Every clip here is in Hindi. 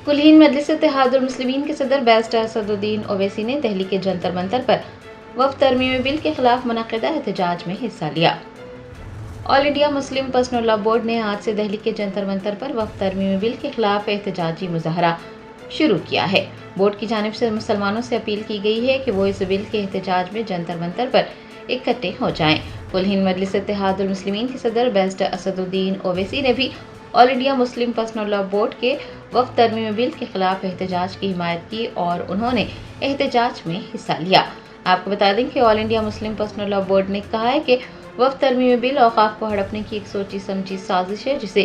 कुलीन मजलिस इत्तेहादुल मुस्लिमीन के सदर बैरिस्टर असदुद्दीन ओवैसी ने दिल्ली के जंतर मंतर पर वफ़द तरमीमी बिल के खिलाफ मुनक़िदा एहतजाज में हिस्सा लिया। All India Muslim personal law board ने आज से दिल्ली के जंतर मंतर पर वफ़द तरमीमी बिल के खिलाफ एहतजाजी मुज़ाहरा शुरू किया है। बोर्ड की जानिब से मुसलमानों से अपील की गई है कि वो इस बिल के एहतजाज में जंतर मंतर पर इकट्ठे हो जाएं। कुलीन मजलिस इत्तेहादुल मुस्लिमीन के सदर बैरिस्टर असदुद्दीन ओवैसी ने भी all India Muslim personal law board के वफ़द तरमीमी बिल के खिलाफ एहतजाज की हिमायत की और उन्होंने एहतजाज में हिस्सा लिया। आपको बता दें कि all India Muslim personal law board ने कहा है कि वफ़द तरमीमी बिल औक़ाफ़ को हड़पने की एक सोची समझी साजिश है जिसे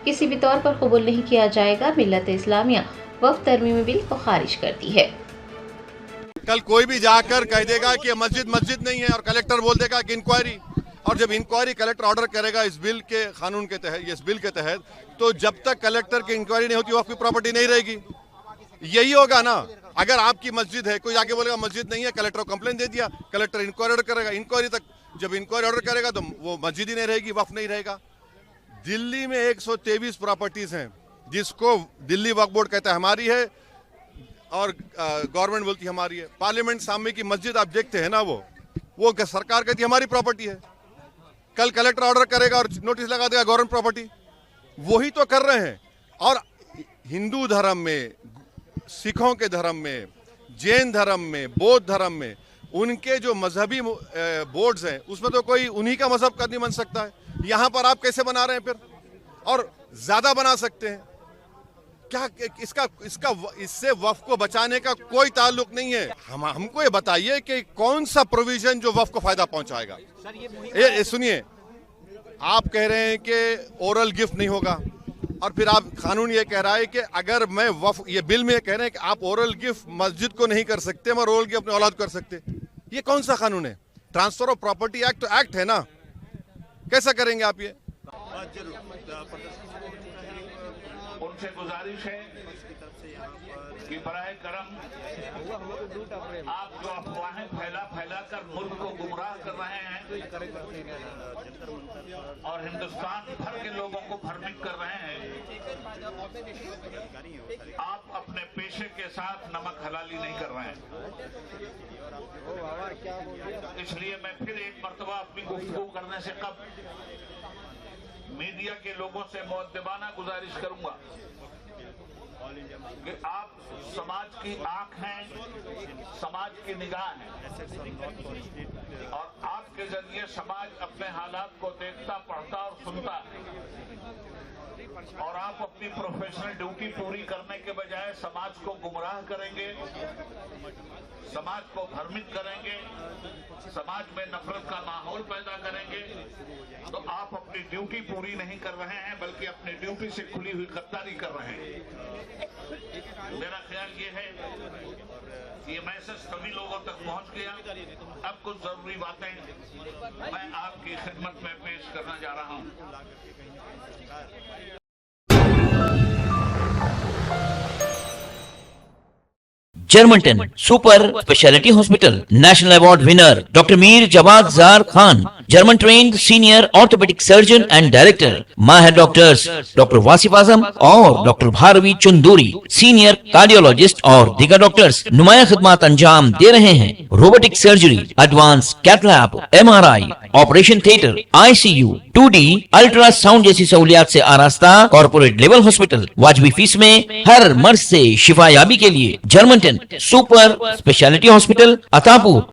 किसी भी तौर पर कबूल नहीं किया जाएगा। मिल्लत इस्लामिया वफ़द तरमीमी बिल को खारिज करती है। कल कोई भी जाकर कह देगा कि मस्जिद नहीं है और कलेक्टर बोल देगा कि इंक्वायरी, और जब इंक्वायरी कलेक्टर ऑर्डर करेगा इस बिल के कानून के तहत, इस बिल के तहत, तो जब तक कलेक्टर की इंक्वायरी नहीं होती वफ़्क़ की प्रॉपर्टी नहीं रहेगी। यही होगा ना। अगर आपकी मस्जिद है, कोई जाके बोलेगा मस्जिद नहीं है, कलेक्टर को कंप्लेन दे दिया, कलेक्टर इंक्वायरी ऑर्डर करेगा, इंक्वायरी तक जब इंक्वायरी ऑर्डर करेगा तो वो मस्जिद ही नहीं रहेगी, वक्फ नहीं रहेगा। दिल्ली में 123 प्रॉपर्टीज हैं जिसको दिल्ली वक्फ बोर्ड कहता है हमारी है और गवर्नमेंट बोलती है हमारी है। पार्लियामेंट सामने की मस्जिद आप देखते हैं ना, वो सरकार कहती है हमारी प्रॉपर्टी है। कल कलेक्टर ऑर्डर करेगा और नोटिस लगा देगा गवर्नमेंट प्रॉपर्टी। वही तो कर रहे हैं। और हिंदू धर्म में, सिखों के धर्म में, जैन धर्म में, बौद्ध धर्म में उनके जो मजहबी बोर्ड्स हैं उसमें तो कोई उन्हीं का मजहब का नहीं बन सकता है। यहाँ पर आप कैसे बना रहे हैं फिर, और ज्यादा बना सकते हैं क्या? इससे वक्फ को बचाने का कोई ताल्लुक नहीं है। हमको ये बताइए कि कौन सा प्रोविजन जो वक्फ को फायदा पहुंचाएगा। ये सुनिए, आप कह रहे हैं कि ओरल गिफ्ट नहीं होगा और फिर आप कानून ये कह रहा है कि अगर मैं वक्फ, ये बिल में कह रहे हैं कि आप ओरल गिफ्ट मस्जिद को नहीं कर सकते मगर ओरल गिफ्ट अपने औलाद को कर सकते। ये कौन सा कानून है? ट्रांसफर ऑफ प्रॉपर्टी एक्ट तो एक्ट है ना, कैसा करेंगे आप ये? उनसे गुजारिश है कि बराए करम आप जो अफवाहें फैला कर मुल्क को गुमराह कर रहे हैं और हिंदुस्तान भर के लोगों को भ्रमित कर रहे हैं, आप अपने पेशे के साथ नमक हलाली नहीं कर रहे हैं। इसलिए मैं फिर एक मर्तबा अपनी गुफ्तगू करने से कब मीडिया के लोगों से मुअद्दबाना गुजारिश करूंगा कि आप समाज की आंख हैं, समाज की निगाह हैं और आपके जरिए समाज अपने हालात को देखता, पढ़ता और सुनता है। और आप अपनी प्रोफेशनल ड्यूटी पूरी करने के बजाय समाज को गुमराह करेंगे, समाज को भ्रमित करेंगे, समाज में नफरत का माहौल पैदा करेंगे, तो आप अपनी ड्यूटी पूरी नहीं कर रहे हैं बल्कि अपनी ड्यूटी से खुली हुई गद्दारी कर रहे हैं। मेरा ख्याल ये है कि ये मैसेज सभी लोगों तक पहुंच गया। अब कुछ जरूरी बातें मैं आपकी खिदमत में पेश करना जा रहा हूं। Germanten super speciality hospital national award winner doctor Mir Jawad Zar Khan, German trained senior orthopaedic surgeon and director, माहिर डॉक्टर्स डॉक्टर वासिफ आजम और doctor Bharvi Chunduri, senior cardiologist और दीगर डॉक्टर्स नुमाया खिदमत अंजाम दे रहे हैं। Robotic surgery, advance cath lab, MRI, operation theatre, ICU, 2D ultrasound जैसी सहूलियात से आरास्ता कॉर्पोरेट लेवल हॉस्पिटल। वाजबी फीस में हर मर्ज से शिफायाबी के लिए Germanton super speciality hospital, Attapur.